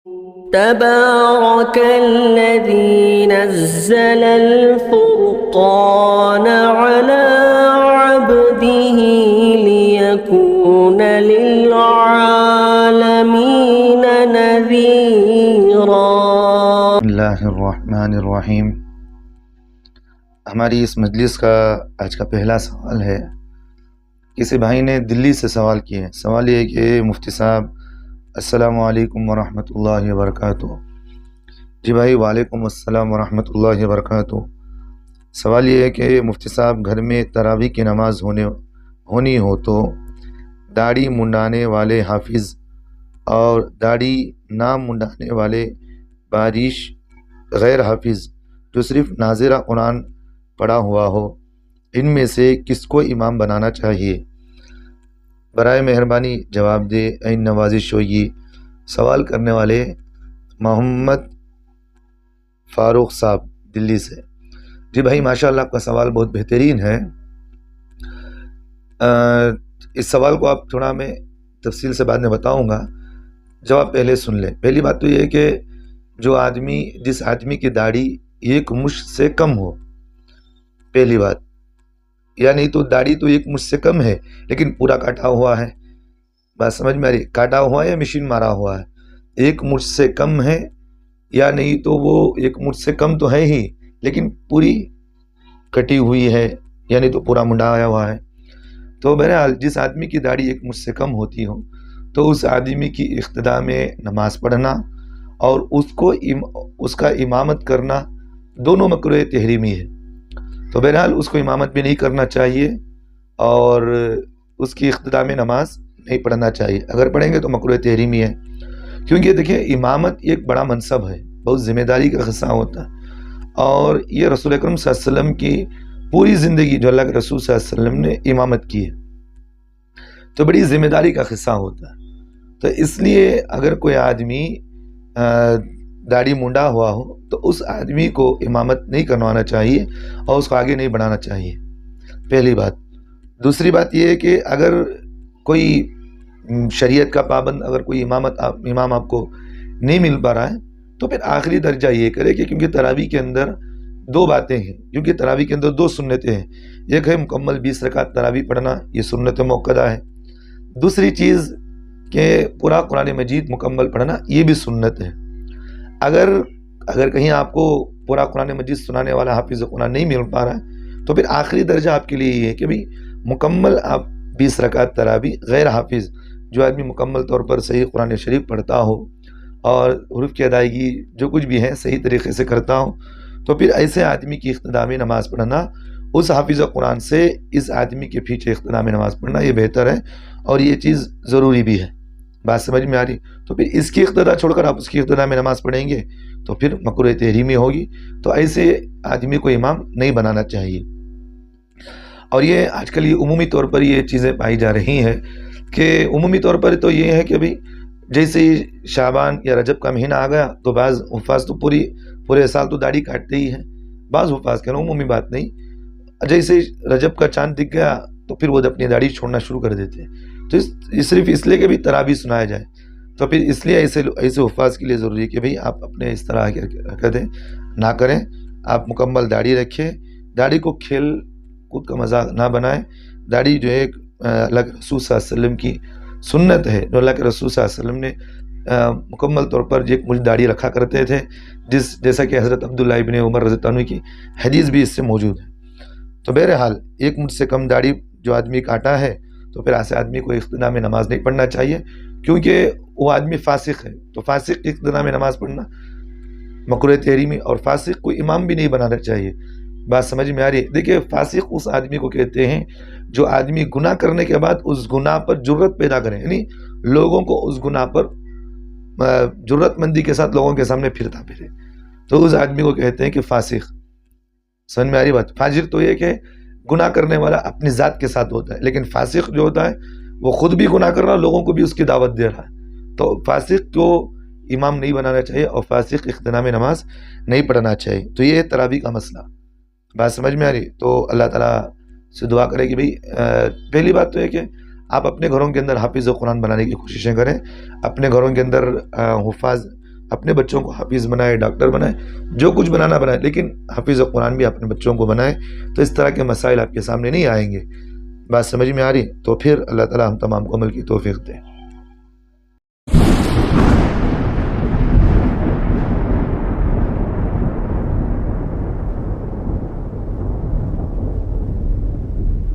تبارك الذي نزل الفرقان على عبده ليكون للعالمين نذيرا۔ بسم اللہ الرحمن الرحیم۔ ہماری اس مجلس کا آج کا پہلا سوال ہے، کسی بھائی نے دلی سے سوال کیا ہے۔ سوال یہ ہے کہ مفتی صاحب السلام علیکم ورحمۃ اللہ وبرکاتہ۔ جی بھائی، وعلیکم السلام ورحمۃ اللہ وبرکاتہ۔ سوال یہ ہے کہ مفتی صاحب، گھر میں تراویح کی نماز ہونی ہو تو داڑھی منڈانے والے حافظ اور داڑھی نہ منڈانے والے بارش غیر حافظ جو صرف ناظرہ قرآن پڑھا ہوا ہو، ان میں سے کس کو امام بنانا چاہیے؟ برائے مہربانی جواب دے، این نوازش ہوگی۔ سوال کرنے والے محمد فاروق صاحب دلی سے۔ جی بھائی، ماشاءاللہ آپ کا سوال بہت بہترین ہے۔ اس سوال کو آپ تھوڑا میں تفصیل سے بعد میں بتاؤں گا، جواب پہلے سن لیں۔ پہلی بات تو یہ ہے کہ جس آدمی کی داڑھی ایک مشت سے کم ہو، پہلی بات، یعنی تو داڑھی تو ایک مشت سے کم ہے لیکن پورا کاٹا ہوا ہے، بات سمجھ میں آ رہی؟ کاٹا ہوا ہے یا مشین مارا ہوا ہے؟ ایک مشت سے کم ہے یا نہیں تو وہ ایک مشت سے کم تو ہے ہی لیکن پوری کٹی ہوئی ہے، یعنی تو پورا منڈایا ہوا ہے۔ تو بہرحال جس آدمی کی داڑھی ایک مشت سے کم ہوتی ہو تو اس آدمی کی اقتداء میں نماز پڑھنا اور اس کا امامت کرنا دونوں مکروہ تحریمی ہے۔ تو بہرحال اس کو امامت بھی نہیں کرنا چاہیے اور اس کی اقتداء میں نماز نہیں پڑھنا چاہیے۔ اگر پڑھیں گے تو مکروہ تحریمی ہے، کیونکہ دیکھیں امامت ایک بڑا منصب ہے، بہت ذمہ داری کا حصہ ہوتا ہے، اور یہ رسول اکرم صلی اللہ علیہ وسلم کی پوری زندگی جو اللہ کے رسول صلی اللہ علیہ وسلم نے امامت کی ہے تو بڑی ذمہ داری کا حصہ ہوتا ہے۔ تو اس لیے اگر کوئی آدمی داڑھی منڈا ہوا ہو تو اس آدمی کو امامت نہیں کروانا چاہیے اور اس کو آگے نہیں بڑھانا چاہیے، پہلی بات۔ دوسری بات یہ ہے کہ اگر کوئی شریعت کا پابند اگر کوئی امام آپ کو نہیں مل پا رہا ہے تو پھر آخری درجہ یہ کرے کہ کیونکہ تراویح کے اندر دو باتیں ہیں، کیونکہ تراویح کے اندر دو سنتیں ہیں، ایک ہے مکمل 20 رکعت تراویح پڑھنا، یہ سنت موقدہ ہے۔ دوسری چیز کہ پورا قرآن مجید مکمل پڑھنا، یہ بھی سنت ہے۔ اگر کہیں آپ کو پورا قرآن مجید سنانے والا حافظ قرآن نہیں مل پا رہا ہے تو پھر آخری درجہ آپ کے لیے یہ ہے کہ بھئی مکمل آپ 20 رکعت تراویح غیر حافظ جو آدمی مکمل طور پر صحیح قرآن شریف پڑھتا ہو اور حروف کی ادائیگی جو کچھ بھی ہے صحیح طریقے سے کرتا ہو، تو پھر ایسے آدمی کی اقتداء میں نماز پڑھنا، اس حافظ قرآن سے اس آدمی کے پیچھے اقتداء میں نماز پڑھنا یہ بہتر ہے اور یہ چیز ضروری بھی ہے، بات سمجھ میں آ رہی؟ تو پھر اس کی اقتداء چھوڑ کر آپ اس کی اقتداء میں نماز پڑھیں گے تو پھر مکروہ تحریمی ہوگی، تو ایسے آدمی کو امام نہیں بنانا چاہیے۔ اور یہ آج کل یہ عمومی طور پر یہ چیزیں پائی جا رہی ہیں کہ عمومی طور پر تو یہ ہے کہ بھئی جیسے شعبان یا رجب کا مہینہ آ گیا تو بعض حفاظ تو پورے سال تو داڑھی کاٹتے ہی ہیں، بعض حفاظ کہنا عمومی بات نہیں، جیسے رجب کا چاند دکھ گیا تو پھر وہ اپنی داڑھی چھوڑنا شروع کر دیتے ہیں، تو صرف اس لیے کہ بھی تراویح سنایا جائے، تو پھر اس لیے ایسے حفاظ کے لیے ضروری ہے کہ بھئی آپ اپنے اس طرح کی حرکتیں نہ کریں، آپ مکمل داڑھی رکھیں، داڑھی کو کھیل کود کا مذاق نہ بنائیں۔ داڑھی جو ہے اللہ کے رسول صلی اللہ علیہ وسلم کی سنت ہے، جو اللہ کے رسول صلی اللہ علیہ وسلم نے مکمل طور پر ایک مجھ داڑھی رکھا کرتے تھے، جیسا کہ حضرت عبداللہ ابن عمر رضی اللہ عنہ کی حدیث بھی اس سے موجود ہے۔ تو بہرحال ایک مجھ سے کم داڑھی جو آدمی کاٹا ہے تو پھر ایسے آدمی کو اقتداء میں نماز نہیں پڑھنا چاہیے، کیونکہ وہ آدمی فاسق ہے، تو فاسق کی اقتداء میں نماز پڑھنا مکروہ تحریمی، اور فاسق کو امام بھی نہیں بنانا چاہیے، بات سمجھ میں آ رہی ہے؟ دیکھیں، فاسق اس آدمی کو کہتے ہیں جو آدمی گناہ کرنے کے بعد اس گناہ پر جرت پیدا کرے، یعنی لوگوں کو اس گناہ پر جرت مندی کے ساتھ لوگوں کے سامنے پھرتا پھرے، تو اس آدمی کو کہتے ہیں کہ فاسق۔ سمجھ میں آ رہی بات؟ فاجر تو یہ کہ گناہ کرنے والا اپنی ذات کے ساتھ ہوتا ہے، لیکن فاسق جو ہوتا ہے وہ خود بھی گناہ کر رہا ہے، لوگوں کو بھی اس کی دعوت دے رہا ہے، تو فاسق کو امام نہیں بنانا چاہیے اور فاسق اقتداء میں نماز نہیں پڑھنا چاہیے۔ تو یہ ہے تراویح کا مسئلہ، بات سمجھ میں آ رہی؟ تو اللہ تعالیٰ سے دعا کرے کہ بھئی پہلی بات تو ہے کہ آپ اپنے گھروں کے اندر حافظ قرآن بنانے کی کوششیں کریں، اپنے گھروں کے اندر حفاظ اپنے بچوں کو حافظ بنائے، ڈاکٹر بنائے، جو کچھ بنانا بنائے، لیکن حافظ قرآن بھی اپنے بچوں کو بنائے، تو اس طرح کے مسائل آپ کے سامنے نہیں آئیں گے۔ بات سمجھ میں آ رہی؟ تو پھر اللہ تعالیٰ ہم تمام کو عمل کی توفیق دے۔